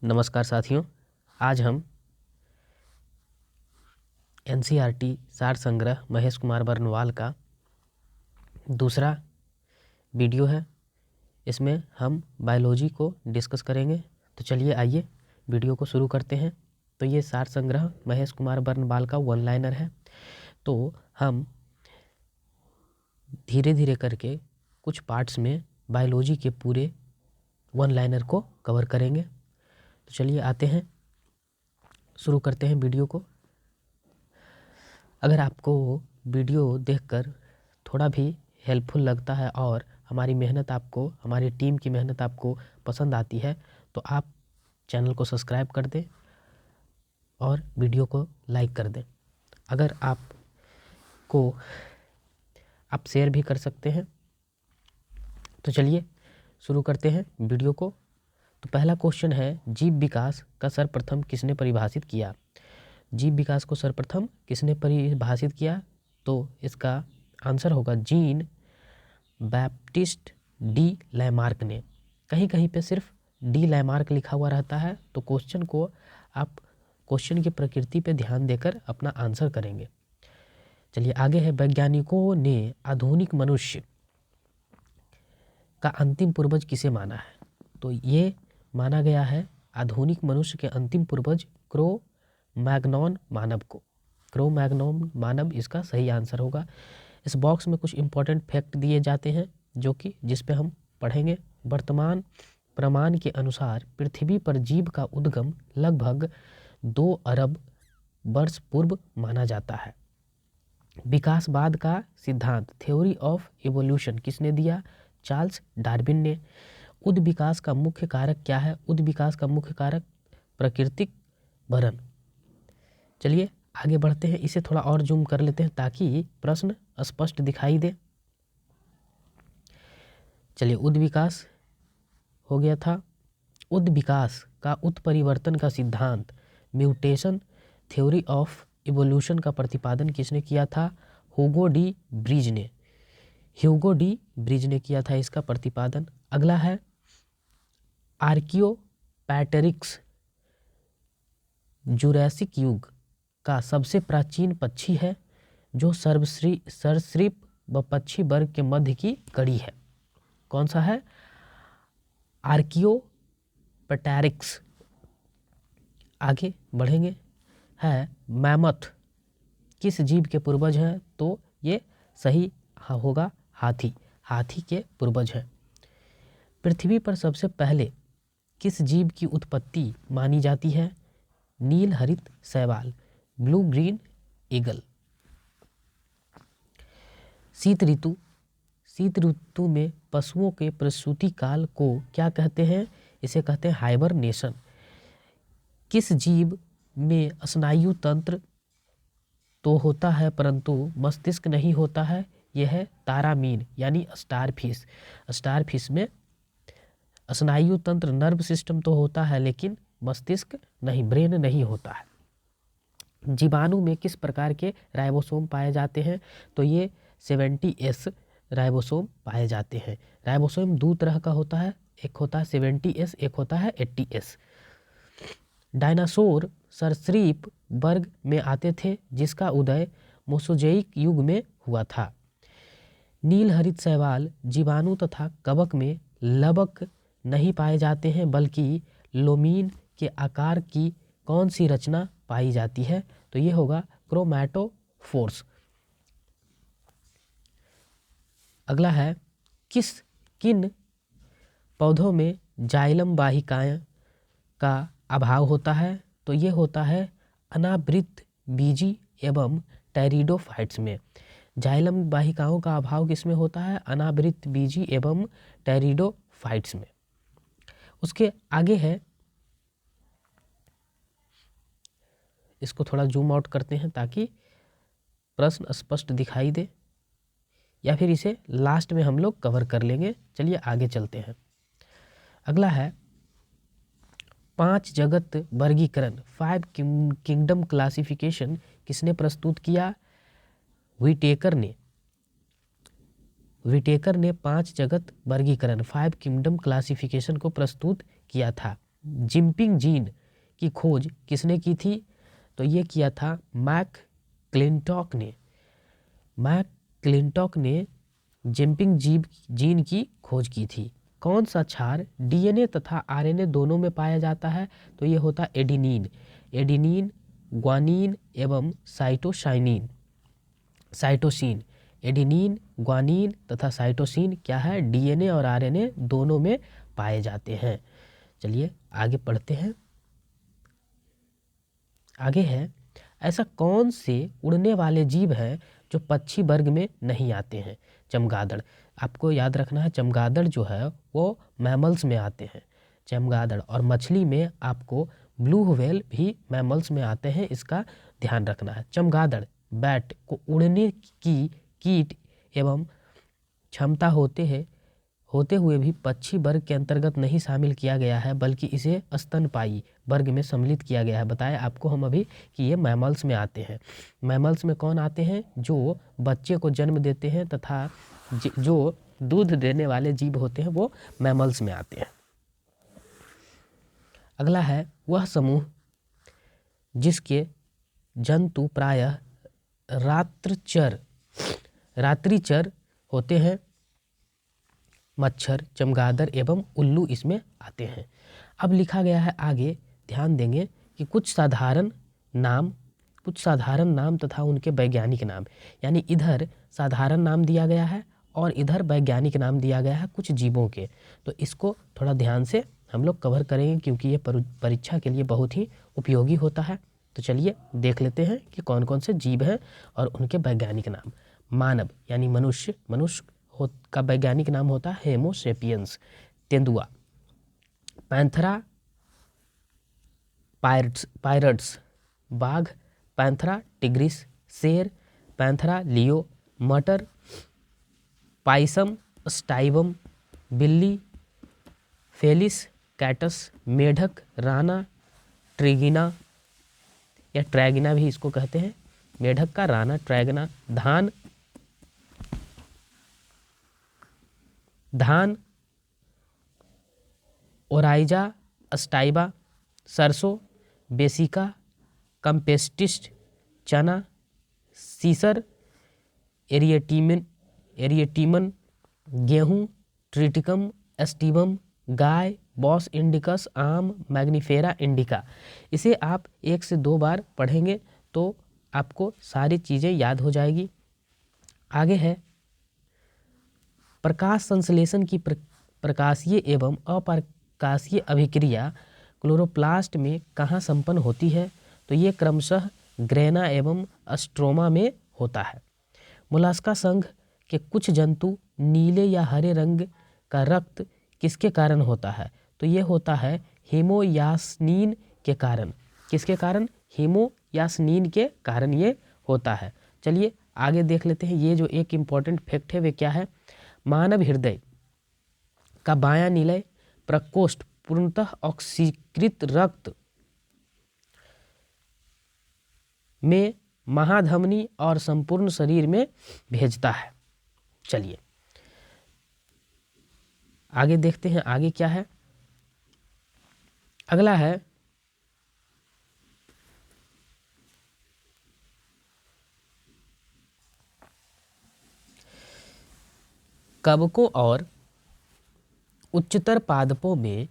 नमस्कार साथियों, आज हम एनसीईआरटी सार संग्रह महेश कुमार बर्नवाल का दूसरा वीडियो है। इसमें हम बायोलॉजी को डिस्कस करेंगे। तो चलिए आइए वीडियो को शुरू करते हैं। तो ये सार संग्रह महेश कुमार बर्नवाल का वन लाइनर है। तो हम धीरे धीरे करके कुछ पार्ट्स में बायोलॉजी के पूरे वन लाइनर को कवर करेंगे। तो चलिए आते हैं, शुरू करते हैं वीडियो को। अगर आपको वीडियो देखकर थोड़ा भी हेल्पफुल लगता है और हमारी मेहनत आपको, हमारी टीम की मेहनत आपको पसंद आती है, तो आप चैनल को सब्सक्राइब कर दें और वीडियो को लाइक कर दें। अगर आप शेयर भी कर सकते हैं। तो चलिए शुरू करते हैं वीडियो को। तो पहला क्वेश्चन है, जीव विकास का सर्वप्रथम किसने परिभाषित किया? जीव विकास को सर्वप्रथम किसने परिभाषित किया? तो इसका आंसर होगा जीन बैप्टिस्ट डी लैमार्क ने। कहीं कहीं पे सिर्फ डी लैमार्क लिखा हुआ रहता है, तो क्वेश्चन की प्रकृति पे ध्यान देकर अपना आंसर करेंगे। चलिए आगे है, वैज्ञानिकों ने आधुनिक मनुष्य का अंतिम पूर्वज किसे माना है? तो ये माना गया है आधुनिक मनुष्य के अंतिम पूर्वज क्रो मैग्नॉन मानव को। क्रो मैग्नॉन मानव इसका सही आंसर होगा। इस बॉक्स में कुछ इंपॉर्टेंट फैक्ट दिए जाते हैं जिस पे हम पढ़ेंगे। वर्तमान प्रमाण के अनुसार पृथ्वी पर जीव का उद्गम लगभग 2 अरब वर्ष पूर्व माना जाता है। विकासवाद का सिद्धांत थ्योरी ऑफ इवोल्यूशन किसने दिया? चार्ल्स डार्विन ने। उद विकास का मुख्य कारक क्या है? उद विकास का मुख्य कारक प्राकृतिक भरण। चलिए आगे बढ़ते हैं, इसे थोड़ा और जूम कर लेते हैं ताकि प्रश्न स्पष्ट दिखाई दे। चलिए उद विकास हो गया था। उद विकास का उत्परिवर्तन का सिद्धांत म्यूटेशन थ्योरी ऑफ इवोल्यूशन का प्रतिपादन किसने किया था? ह्यूगो डी ब्रिज ने। ह्यूगो डी ब्रिज ने किया था इसका प्रतिपादन। अगला है, आर्कियोपैटेरिक्स जुरैसिक युग का सबसे प्राचीन पक्षी है जो सरीसृप व पक्षी वर्ग के मध्य की कड़ी है। कौन सा है? आर्कियोपैटेरिक्स। आगे बढ़ेंगे, है मैमथ किस जीव के पूर्वज हैं? तो ये सही होगा हाथी के पूर्वज हैं। पृथ्वी पर सबसे पहले किस जीव की उत्पत्ति मानी जाती है? नील हरित शैवाल, ब्लू ग्रीन ईगल। शीत ऋतु में पशुओं के प्रसूति काल को क्या कहते हैं? इसे कहते हैं हाइबरनेशन। किस जीव में स्नायु तंत्र तो होता है परंतु मस्तिष्क नहीं होता है? यह है तारामीन यानी स्टारफिश। स्टारफिश में स्नायु तंत्र नर्व सिस्टम तो होता है लेकिन मस्तिष्क नहीं, ब्रेन नहीं होता है। जीवाणु में किस प्रकार के राइबोसोम पाए जाते हैं? तो ये 70S राइबोसोम पाए जाते हैं। राइबोसोम 2 तरह का होता है, एक होता है 70S, एक होता है 80S। डायनासोर सरीसृप वर्ग में आते थे जिसका उदय मोसोजोइक युग में हुआ था। नील हरित शैवाल जीवाणु तथा कवक में लवक नहीं पाए जाते हैं बल्कि लोमीन के आकार की कौन सी रचना पाई जाती है? तो ये होगा क्रोमैटोफोर्स। अगला है, किन पौधों में जाइलम वाहिकाएं का अभाव होता है? तो ये होता है अनावृत बीजी एवं टेरिडोफाइट्स में। जाइलम वाहिकाओं का अभाव किसमें होता है? अनावृत बीजी एवं टेरिडोफाइट्स में। उसके आगे है, इसको थोड़ा जूम आउट करते हैं ताकि प्रश्न स्पष्ट दिखाई दे, या फिर इसे लास्ट में हम लोग कवर कर लेंगे। चलिए आगे चलते हैं। अगला है, 5 जगत वर्गीकरण 5 किंगडम क्लासिफिकेशन किसने प्रस्तुत किया? व्हिटेकर ने 5 जगत वर्गीकरण 5 किंगडम क्लासिफिकेशन को प्रस्तुत किया था। जिम्पिंग जीन की खोज किसने की थी? तो ये किया था मैकक्लिंटॉक ने। मैकक्लिंटॉक ने जिम्पिंग जीन की खोज की थी। कौन सा क्षार डीएनए तथा आरएनए दोनों में पाया जाता है? तो ये होता है एडिनिन। एडिनिन, ग्वानिन एवं साइटोसिन। एडिनिन, ग्वानिन तथा साइटोसिन क्या है? डीएनए और आरएनए दोनों में पाए जाते हैं। चलिए आगे पढ़ते हैं। आगे है, ऐसा कौन से उड़ने वाले जीव हैं जो पक्षी वर्ग में नहीं आते हैं? चमगादड़। आपको याद रखना है, चमगादड़ जो है वो मैमल्स में आते हैं। चमगादड़ और मछली में आपको ब्लू व्हेल भी मैमल्स में आते हैं, इसका ध्यान रखना है। चमगादड़ बैट को उड़ने की कीट एवं क्षमता होते हुए भी पक्षी वर्ग के अंतर्गत नहीं शामिल किया गया है, बल्कि इसे स्तनपायी वर्ग में सम्मिलित किया गया है। बताया आपको हम अभी कि ये मैमल्स में आते हैं। मैमल्स में कौन आते हैं? जो बच्चे को जन्म देते हैं तथा जो दूध देने वाले जीव होते हैं वो मैमल्स में आते हैं। अगला है, वह समूह जिसके जंतु प्रायः रात्रिचर होते हैं। मच्छर, चमगादड़ एवं उल्लू इसमें आते हैं। अब लिखा गया है आगे, ध्यान देंगे कि कुछ साधारण नाम तथा उनके वैज्ञानिक नाम, यानी इधर साधारण नाम दिया गया है और इधर वैज्ञानिक नाम दिया गया है कुछ जीवों के। तो इसको थोड़ा ध्यान से हम लोग कवर करेंगे क्योंकि ये परीक्षा के लिए बहुत ही उपयोगी होता है। तो चलिए देख लेते हैं कि कौन कौन से जीव हैं और उनके वैज्ञानिक नाम। मानव यानी मनुष्य का वैज्ञानिक नाम होता है होमो सेपियंस। तेंदुआ, पैंथरा पायरट्स, बाघ पैंथरा टिग्रिस, शेर पैंथरा लियो, मटर पाइसम स्टाइवम, बिल्ली फेलिस कैटस, मेढक राना ट्रिगिना या ट्रैगिना भी इसको कहते हैं, मेढक का राना ट्रैगिना। धान ओराइजा अस्टाइबा, सरसों बेसिका कम्पेस्टिस, चना सीसर एरिएटीमन, गेहूं ट्रिटिकम एस्टिवम, गाय बॉस इंडिकस, आम मैग्निफेरा इंडिका। इसे आप 1 से 2 बार पढ़ेंगे तो आपको सारी चीज़ें याद हो जाएगी। आगे है, प्रकाश संश्लेषण की प्रकाशीय एवं अप्रकाशीय अभिक्रिया क्लोरोप्लास्ट में कहाँ संपन्न होती है? तो ये क्रमशः ग्रेना एवं स्ट्रोमा में होता है। मोलास्का संघ के कुछ जंतु नीले या हरे रंग का रक्त किसके कारण होता है? तो ये होता है हीमोयास्नीन के कारण। किसके कारण? हीमोयास्नीन के कारण ये होता है। चलिए आगे देख लेते हैं। ये जो एक इम्पॉर्टेंट फैक्ट है वे क्या है? मानव हृदय का बायां निलय प्रकोष्ठ पूर्णतः ऑक्सीकृत रक्त में महाधमनी और संपूर्ण शरीर में भेजता है। चलिए आगे देखते हैं आगे क्या है। अगला है, कवकों और उच्चतर पादपों में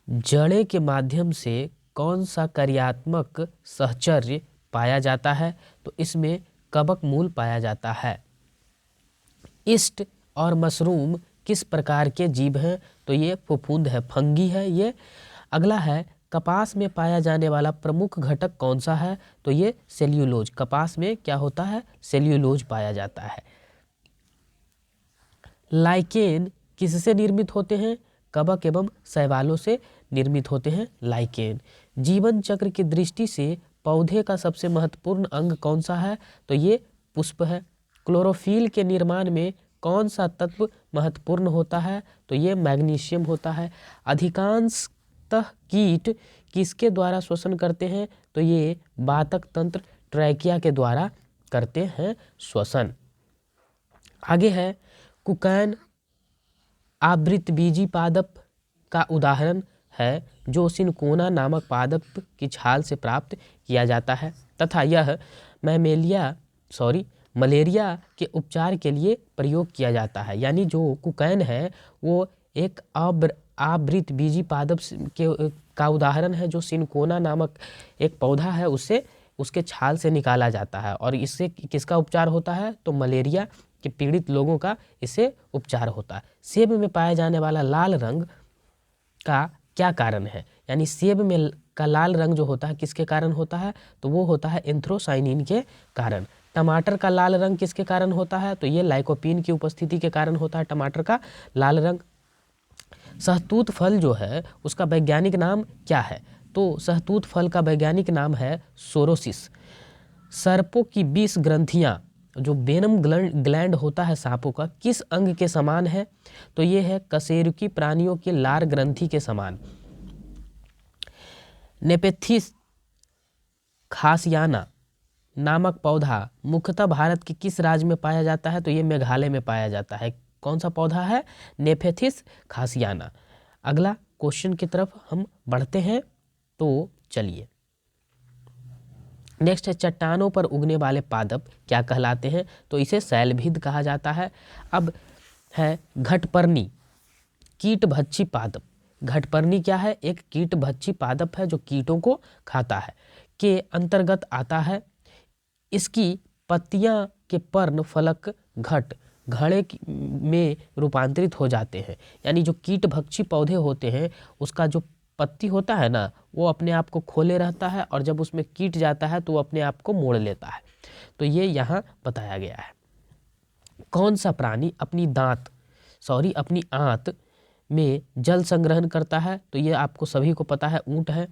जड़े के माध्यम से कौन सा कार्यात्मक सहचर्य पाया जाता है? तो इसमें कवक मूल पाया जाता है। ईस्ट और मशरूम किस प्रकार के जीव हैं? तो ये फफूंद है, फंगी है ये। अगला है, कपास में पाया जाने वाला प्रमुख घटक कौन सा है? तो ये सेल्यूलोज। कपास में क्या होता है? सेल्यूलोज पाया जाता है। लाइकेन किससे निर्मित होते हैं? कवक एवं शैवालों से निर्मित होते हैं लाइकेन। जीवन चक्र की दृष्टि से पौधे का सबसे महत्वपूर्ण अंग कौन सा है? तो ये पुष्प है। क्लोरोफिल के निर्माण में कौन सा तत्व महत्वपूर्ण होता है? तो ये मैग्नीशियम होता है। अधिकांशतः कीट किसके द्वारा श्वसन करते हैं? तो ये वातक तंत्र ट्रैकिया के द्वारा करते हैं श्वसन। आगे है, कुकैन आवृतबीजी पादप का उदाहरण है जो सिनकोना नामक पादप की छाल से प्राप्त किया जाता है तथा यह मलेरिया के उपचार के लिए प्रयोग किया जाता है। यानी जो कोकैन है वो एक आवृत बीजी पादप का उदाहरण है जो सिनकोना नामक एक पौधा है, उससे उसके छाल से निकाला जाता है और इससे किसका उपचार होता है, तो मलेरिया के पीड़ित लोगों का इससे उपचार होता है। सेब में पाया जाने वाला लाल रंग का क्या कारण है, यानी सेब में का लाल रंग जो होता है किसके कारण होता है, तो वो होता है एंथ्रोसाइनिन के कारण। टमाटर का लाल रंग किसके कारण होता है, तो ये लाइकोपीन की उपस्थिति के कारण होता है टमाटर का लाल रंग। सहतूत फल जो है उसका वैज्ञानिक नाम क्या है, तो सहतूत फल का वैज्ञानिक नाम है सोरोसिस। सर्पों की 20 ग्रंथियां जो वेनम ग्लैंड होता है सांपों का किस अंग के समान है, तो ये है कशेरुकी प्राणियों के लार ग्रंथि के समान। नेपेथिस खासियाना नामक पौधा मुख्यतः भारत के किस राज्य में पाया जाता है, तो ये मेघालय में पाया जाता है। कौन सा पौधा है, नेपेथिस खासियाना। अगला क्वेश्चन की तरफ हम बढ़ते हैं, तो चलिए नेक्स्ट है चट्टानों पर उगने वाले पादप क्या कहलाते हैं, तो इसे शैलभिद कहा जाता है। अब है घटपर्णी कीटभक्षी पादप। घटपर्णी क्या है, एक कीटभक्षी पादप है जो कीटों को खाता है, के अंतर्गत आता है। इसकी पत्तियां के पर्ण फलक घड़े में रूपांतरित हो जाते हैं। यानी जो कीटभक्षी पौधे होते हैं उसका जो पत्ती होता है ना वो अपने आप को खोले रहता है और जब उसमें कीट जाता है तो वो अपने आप को मोड़ लेता है। तो ये यहाँ बताया गया है। कौन सा प्राणी अपनी आंत में जल संग्रहण करता है, तो ये आपको सभी को पता है, ऊंट है।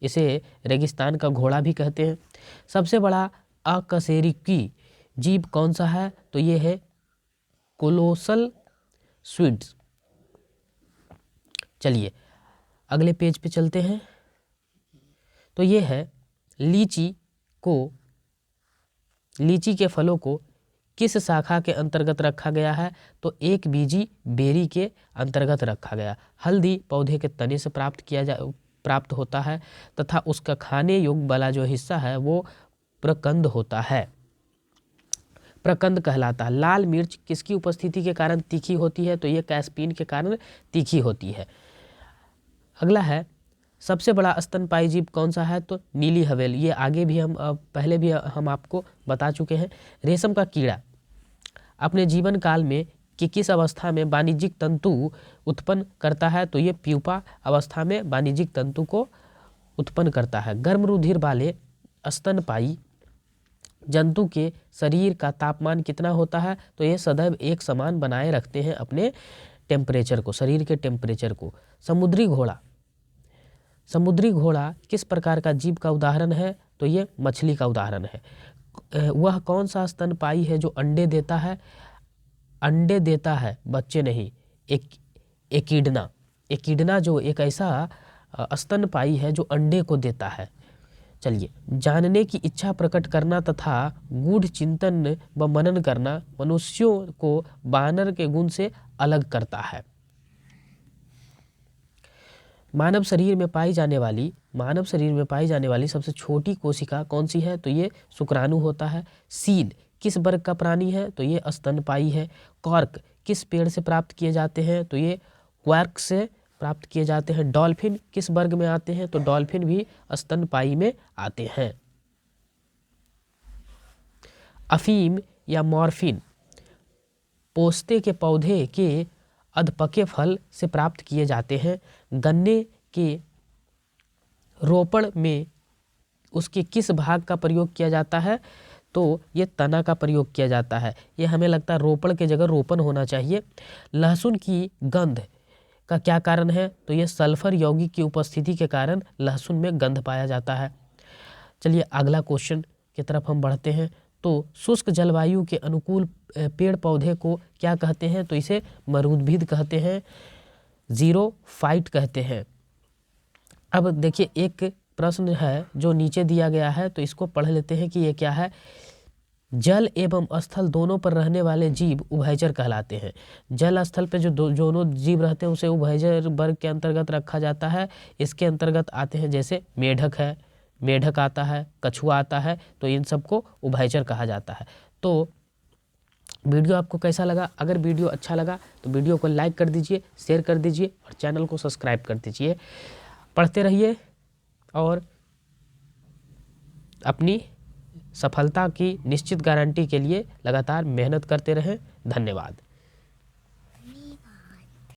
इसे रेगिस्तान का घोड़ा भी कहते हैं। सबसे बड़ा अकशेरुकी जीव कौन सा है, तो ये है कोलोसल स्वीड्स। चलिए अगले पेज पे चलते हैं, तो ये है लीची के फलों को किस शाखा के अंतर्गत रखा गया है, तो एक बीजी बेरी के अंतर्गत रखा गया। हल्दी पौधे के तने से प्राप्त होता है तथा उसका खाने योग्य वाला जो हिस्सा है वो प्रकंद होता है, प्रकंद कहलाता है। लाल मिर्च किसकी उपस्थिति के कारण तीखी होती है, तो ये कैस्पीन के कारण तीखी होती है। अगला है सबसे बड़ा स्तनपायी जीव कौन सा है, तो नीली हवेल। ये आगे भी पहले भी हम आपको बता चुके हैं। रेशम का कीड़ा अपने जीवन काल में किस अवस्था में वाणिज्यिक तंतु उत्पन्न करता है, तो ये प्यूपा अवस्था में वाणिज्यिक तंतु को उत्पन्न करता है। गर्म रुधिर वाले स्तनपायी जंतु के शरीर का तापमान कितना होता है, तो ये सदैव एक समान बनाए रखते हैं अपने टेम्परेचर को, शरीर के टेम्परेचर को। समुद्री घोड़ा किस प्रकार का जीव का उदाहरण है, तो ये मछली का उदाहरण है। वह कौन सा स्तनपायी है जो अंडे देता है, बच्चे नहीं, एकिडना जो एक ऐसा स्तनपायी है जो अंडे को देता है। चलिए जानने की इच्छा प्रकट करना तथा गूढ़ चिंतन व मनन करना मनुष्यों को वानर के गुण से अलग करता है। मानव शरीर में पाई जाने वाली सबसे छोटी कोशिका कौन सी है, तो ये शुक्राणु होता है। सील किस वर्ग का प्राणी है, तो ये स्तनपायी है। कॉर्क किस पेड़ से प्राप्त किए जाते हैं, तो ये क्वार्क से प्राप्त किए जाते हैं। डॉल्फिन किस वर्ग में आते हैं, तो डॉल्फिन भी स्तनपायी में आते हैं। अफीम या मॉर्फिन पोस्ते के पौधे के अधपके फल से प्राप्त किए जाते हैं। गन्ने के रोपण में उसके किस भाग का प्रयोग किया जाता है, तो ये तना का प्रयोग किया जाता है। ये हमें लगता है रोपण के जगह रोपण होना चाहिए। लहसुन की गंध का क्या कारण है, तो ये सल्फर यौगिक की उपस्थिति के कारण लहसुन में गंध पाया जाता है। चलिए अगला क्वेश्चन की तरफ हम बढ़ते हैं, तो शुष्क जलवायु के अनुकूल पेड़ पौधे को क्या कहते हैं, तो इसे मरूदभिद कहते हैं, जीरोफाइट कहते हैं। अब देखिए एक प्रश्न है जो नीचे दिया गया है, तो इसको पढ़ लेते हैं कि ये क्या है। जल एवं स्थल दोनों पर रहने वाले जीव उभयचर कहलाते हैं। जल स्थल पे जो दोनों जीव रहते हैं उसे उभयचर वर्ग के अंतर्गत रखा जाता है। इसके अंतर्गत आते हैं जैसे मेढक है, मेढक आता है, कछुआ आता है, तो इन सबको उभयचर कहा जाता है। तो वीडियो आपको कैसा लगा? अगर वीडियो अच्छा लगा तो वीडियो को लाइक कर दीजिए, शेयर कर दीजिए और चैनल को सब्सक्राइब कर दीजिए। पढ़ते रहिए और अपनी सफलता की निश्चित गारंटी के लिए लगातार मेहनत करते रहें। धन्यवाद।